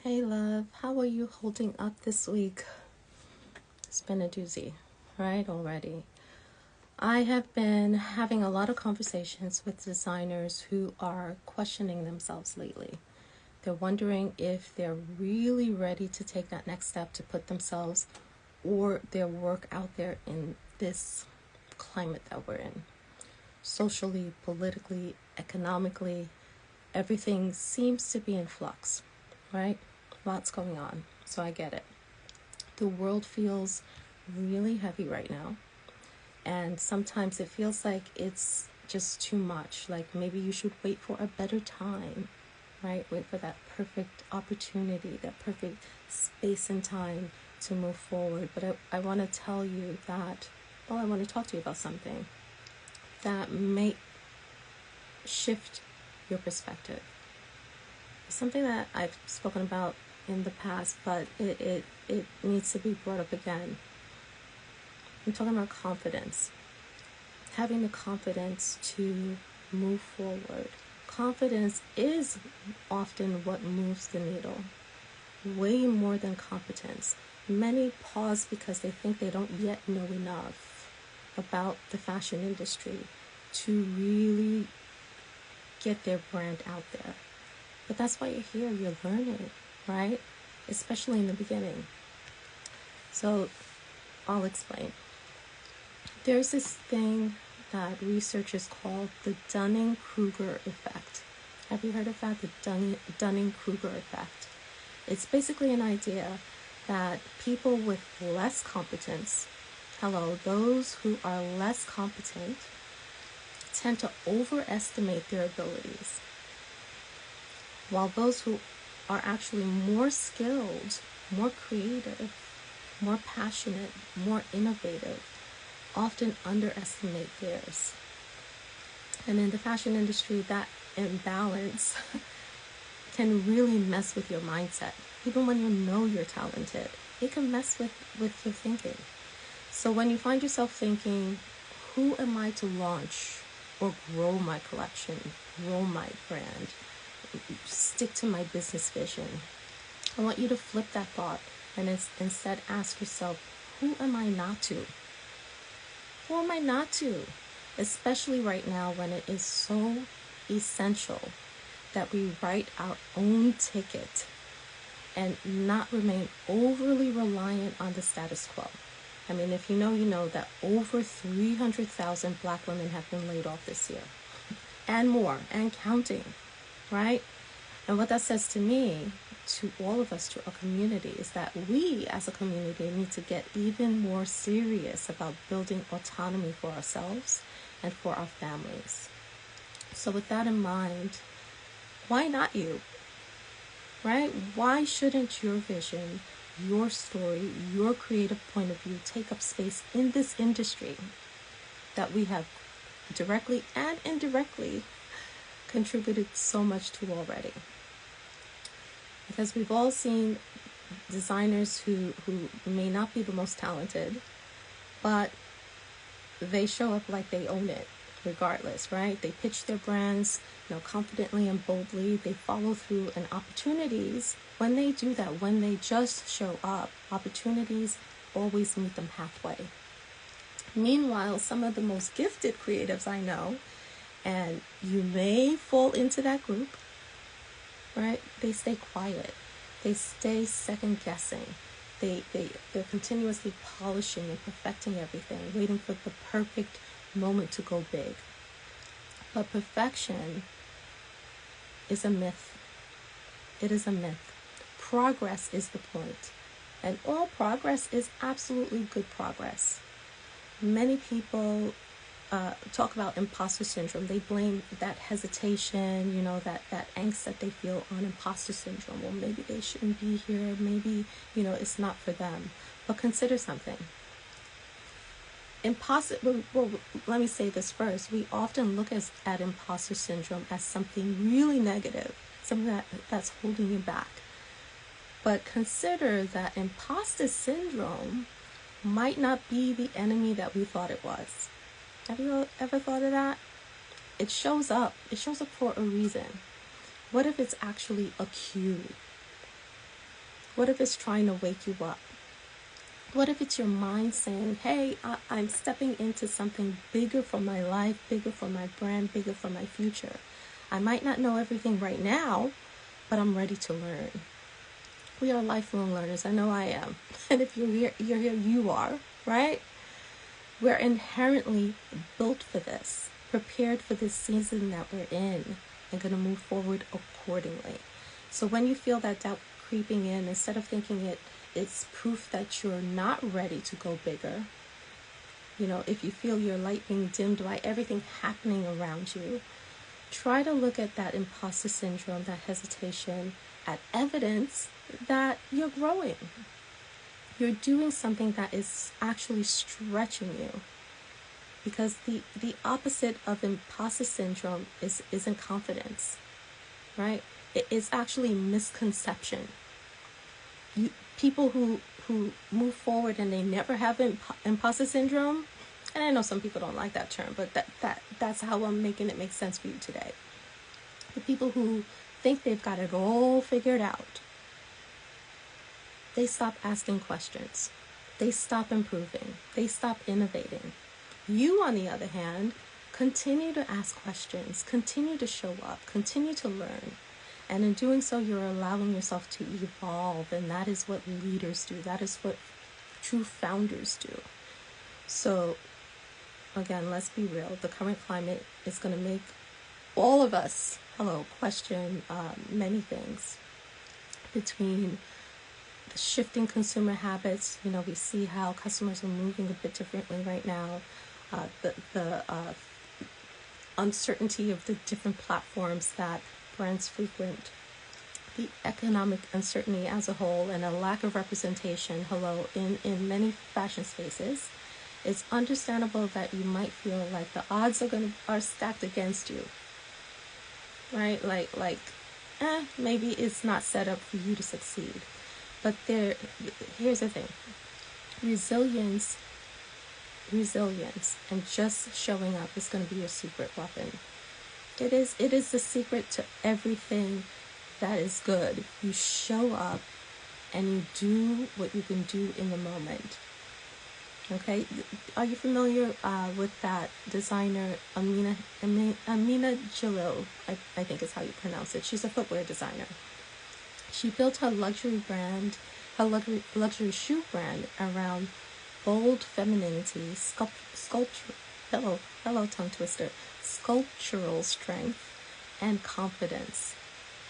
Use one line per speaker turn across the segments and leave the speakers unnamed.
Hey love, how are you holding up this week? It's been a doozy, right, already. I have been having a lot of conversations with designers who are questioning themselves lately. They're wondering if they're really ready to take that next step to put themselves or their work out there in this climate that we're in. Socially, politically, economically, everything seems to be in flux, right? Lots going on, so I get it. The world feels really heavy right now, and sometimes it feels like it's just too much. Like maybe you should wait for a better time, right? Wait for that perfect opportunity, that perfect space and time to move forward. But I want to tell you that, I want to talk to you about something that may shift your perspective. Something that I've spoken about in the past, but it needs to be brought up again. I'm talking about confidence. Having the confidence to move forward. Confidence is often what moves the needle, way more than competence. Many pause because they think they don't yet know enough about the fashion industry to really get their brand out there. But that's why you're here, you're learning, right? Especially in the beginning. So I'll explain. There's this thing that researchers call the Dunning-Kruger effect. Have you heard of that? The Dunning-Kruger effect. It's basically an idea that people with less competence, those who are less competent, tend to overestimate their abilities, while those who are actually more skilled, more creative, more passionate, more innovative, often underestimate theirs. And in the fashion industry, that imbalance can really mess with your mindset. Even when you know you're talented, it can mess with your thinking. So when you find yourself thinking, who am I to launch or grow my collection, grow my brand, stick to my business vision, I want you to flip that thought and instead ask yourself, who am I not to? Who am I not to? Especially right now when it is so essential that we write our own ticket and not remain overly reliant on the status quo. I mean, if you know that over 300,000 Black women have been laid off this year, and more, and counting, right? And what that says to me, to all of us, to our community, is that we as a community need to get even more serious about building autonomy for ourselves and for our families. So with that in mind, why not you? Right? Why shouldn't your vision, your story, your creative point of view take up space in this industry that we have directly and indirectly contributed so much to already? Because we've all seen designers who may not be the most talented, but they show up like they own it regardless, right? They pitch their brands, confidently and boldly. They follow through, and opportunities, when they do that, when they just show up, opportunities always meet them halfway. Meanwhile, some of the most gifted creatives I know, and you may fall into that group, right? They stay quiet. They stay second guessing. They're continuously polishing and perfecting everything, waiting for the perfect moment to go big. But perfection is a myth. It is a myth. Progress is the point. And all progress is absolutely good progress. Many people talk about imposter syndrome. They blame that hesitation, that angst that they feel on imposter syndrome. Well, maybe they shouldn't be here. Maybe, it's not for them. But consider something. Well, let me say this first. We often look at imposter syndrome as something really negative, something that's holding you back. But consider that imposter syndrome might not be the enemy that we thought it was. Have you ever thought of that? It shows up. It shows up for a reason. What if it's actually a cue? What if it's trying to wake you up? What if it's your mind saying, hey, I'm stepping into something bigger for my life, bigger for my brand, bigger for my future. I might not know everything right now, but I'm ready to learn. We are lifelong learners. I know I am. And if you're here, you are, right? We're inherently built for this, prepared for this season that we're in, and going to move forward accordingly. So when you feel that doubt creeping in, instead of thinking it's proof that you're not ready to go bigger, if you feel your light being dimmed by everything happening around you, try to look at that imposter syndrome, that hesitation, at evidence that you're growing. You're doing something that is actually stretching you. Because the opposite of imposter syndrome isn't confidence, right? It's actually misconception. People who move forward and they never have imposter syndrome, and I know some people don't like that term, but that's how I'm making it make sense for you today. The people who think they've got it all figured out, they stop asking questions. They stop improving. They stop innovating. You, on the other hand, continue to ask questions, continue to show up, continue to learn. And in doing so, you're allowing yourself to evolve. And that is what leaders do. That is what true founders do. So, again, let's be real. The current climate is going to make all of us, question many things. Between the shifting consumer habits, we see how customers are moving a bit differently right now. The uncertainty of the different platforms that brands frequent, the economic uncertainty as a whole, and a lack of representation, in many fashion spaces. It's understandable that you might feel like the odds are stacked against you, right? Maybe it's not set up for you to succeed. But here's the thing: resilience, and just showing up is going to be your secret weapon. It is the secret to everything that is good. You show up and you do what you can do in the moment. Okay, are you familiar with that designer, Amina Jalil? I think is how you pronounce it. She's a footwear designer. She built her luxury luxury shoe brand around bold femininity, sculpture, hello tongue twister, sculptural strength, and confidence.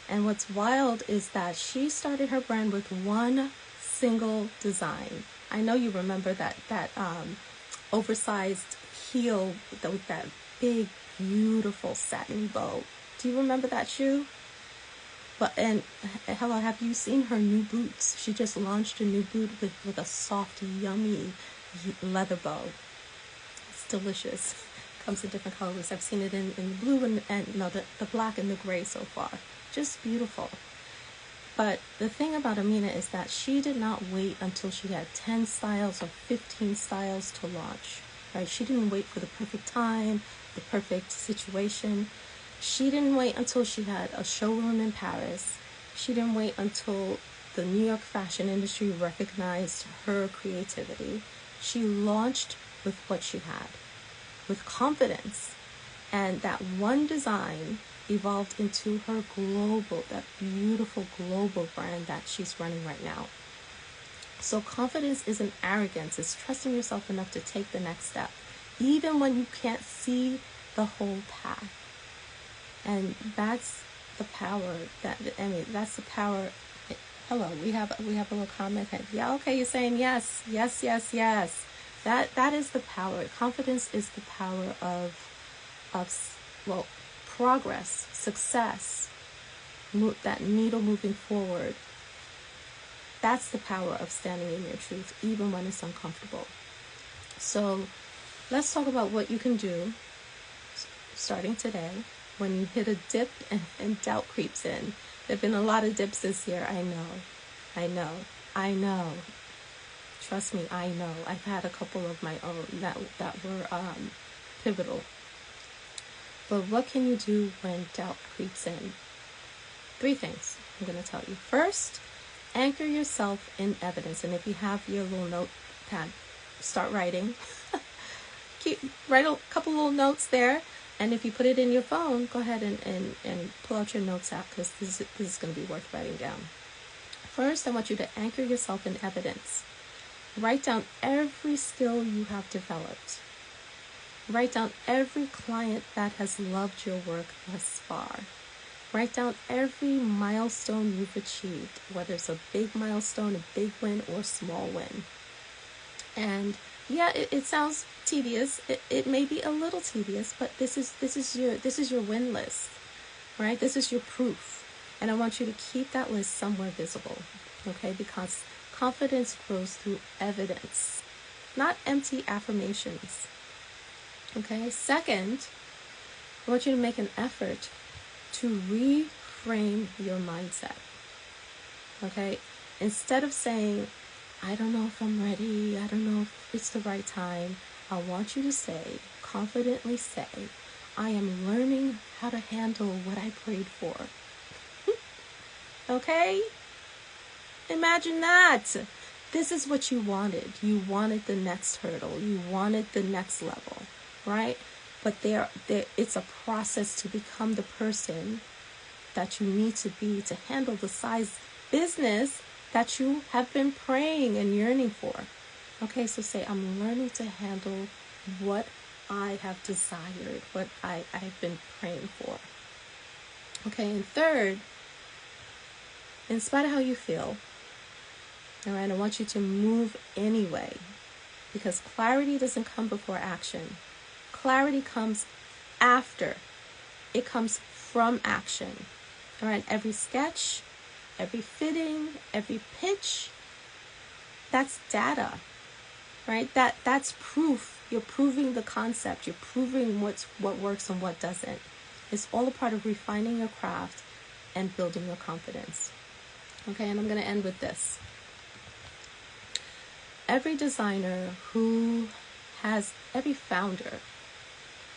And what's wild is that she started her brand with one single design. I know you remember that oversized heel with that big, beautiful satin bow. Do you remember that shoe? Have you seen her new boots? She just launched a new boot with a soft, yummy leather bow. It's delicious. Comes in different colors. I've seen it in the blue and the black and the gray so far. Just beautiful. But the thing about Amina is that she did not wait until she had 10 styles or 15 styles to launch. Right? She didn't wait for the perfect time, the perfect situation. She didn't wait until she had a showroom in Paris. She didn't wait until the New York fashion industry recognized her creativity. She launched with what she had, with confidence. And that one design evolved into her that beautiful global brand that she's running right now. So confidence isn't arrogance. It's trusting yourself enough to take the next step, even when you can't see the whole path. And that's the power. That's the power. Hello, we have a little comment head. Yeah, okay, you're saying yes. That is the power. Confidence is the power of progress, success, that needle moving forward. That's the power of standing in your truth, even when it's uncomfortable. So let's talk about what you can do starting today when you hit a dip and doubt creeps in. There have been a lot of dips this year. I know. Trust me, I know. I've had a couple of my own that were pivotal. But what can you do when doubt creeps in? 3 things I'm going to tell you. First, Anchor yourself in evidence. And if you have your little notepad, start writing. Write a couple little notes there. And if you put it in your phone, go ahead and pull out your notes app, because this is going to be worth writing down. First, I want you to anchor yourself in evidence. Write down every skill you have developed. Write down every client that has loved your work thus far. Write down every milestone you've achieved, whether it's a big milestone, a big win, or small win. And yeah, it sounds tedious. It may be a little tedious, but this is your win list, right? This is your proof. And I want you to keep that list somewhere visible, okay? Because confidence grows through evidence, not empty affirmations, okay? Second, I want you to make an effort to reframe your mindset, okay? Instead of saying, I don't know if I'm ready, I don't know if it's the right time, I want you to say, confidently say, I am learning how to handle what I prayed for. Okay? Imagine that. This is what you wanted. You wanted the next hurdle. You wanted the next level, right? But it's a process to become the person that you need to be to handle the size business that you have been praying and yearning for. Okay, so say, I'm learning to handle what I have desired, what I've been praying for. Okay, and third, in spite of how you feel, all right, I want you to move anyway, because clarity doesn't come before action. Clarity comes after. It comes from action. All right, every sketch, every fitting, every pitch, that's data, right? That's proof. You're proving the concept. You're proving what works and what doesn't. It's all a part of refining your craft and building your confidence. Okay, and I'm going to end with this. Every designer every founder,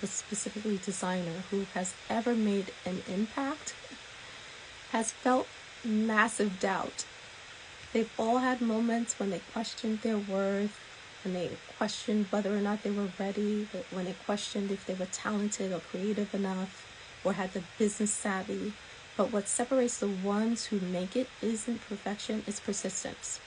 but specifically designer who has ever made an impact has felt massive doubt. They've all had moments when they questioned their worth, when they questioned whether or not they were ready, when they questioned if they were talented or creative enough or had the business savvy. But what separates the ones who make it isn't perfection, it's persistence.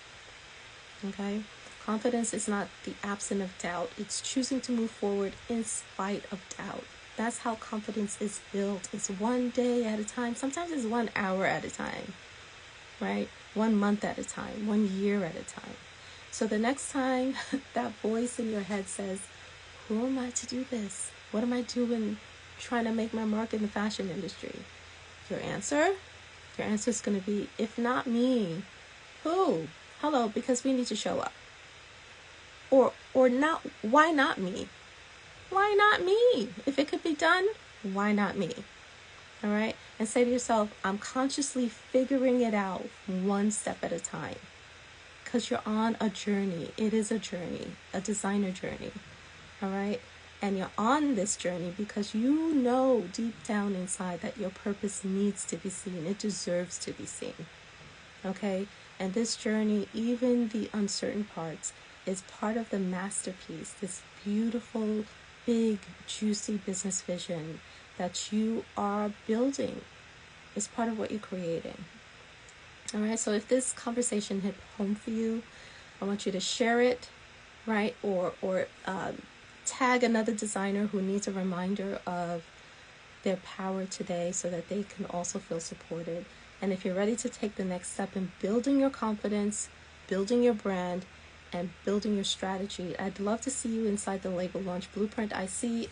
Okay? Confidence is not the absence of doubt. It's choosing to move forward in spite of doubt. That's how confidence is built. It's one day at a time. Sometimes it's 1 hour at a time, right? 1 month at a time, 1 year at a time. So the next time that voice in your head says, who am I to do this? What am I doing trying to make my mark in the fashion industry? Your answer is going to be, if not me, who? Hello, because we need to show up. Or not, why not me? Why not me? If it could be done, why not me? All right? And say to yourself, I'm consciously figuring it out 1 step at a time. Because you're on a journey. It is a journey, a designer journey. All right? And you're on this journey because you know deep down inside that your purpose needs to be seen. It deserves to be seen. Okay? And this journey, even the uncertain parts, is part of the masterpiece, this beautiful, big, juicy business vision that you are building. It's part of what you're creating. All right? So if this conversation hit home for you, I want you to share it, right? Or tag another designer who needs a reminder of their power today so that they can also feel supported. And if you're ready to take the next step in building your confidence, building your brand, and building your strategy, I'd love to see you inside the Label Launch Blueprint. I see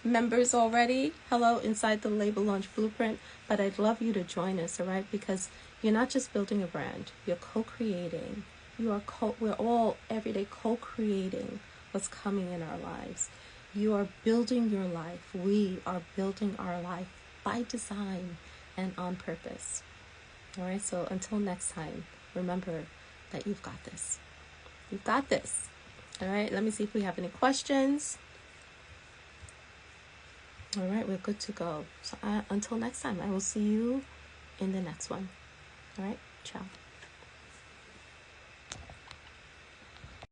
members already. Hello, inside the Label Launch Blueprint. But I'd love you to join us, all right? Because you're not just building a brand, you're co-creating. We're all every day co-creating what's coming in our lives. You are building your life. We are building our life by design and on purpose. All right, so until next time, remember that you've got this. You've got this. All right, let me see if we have any questions. All right, we're good to go. So until next time, I will see you in the next one. All right, ciao.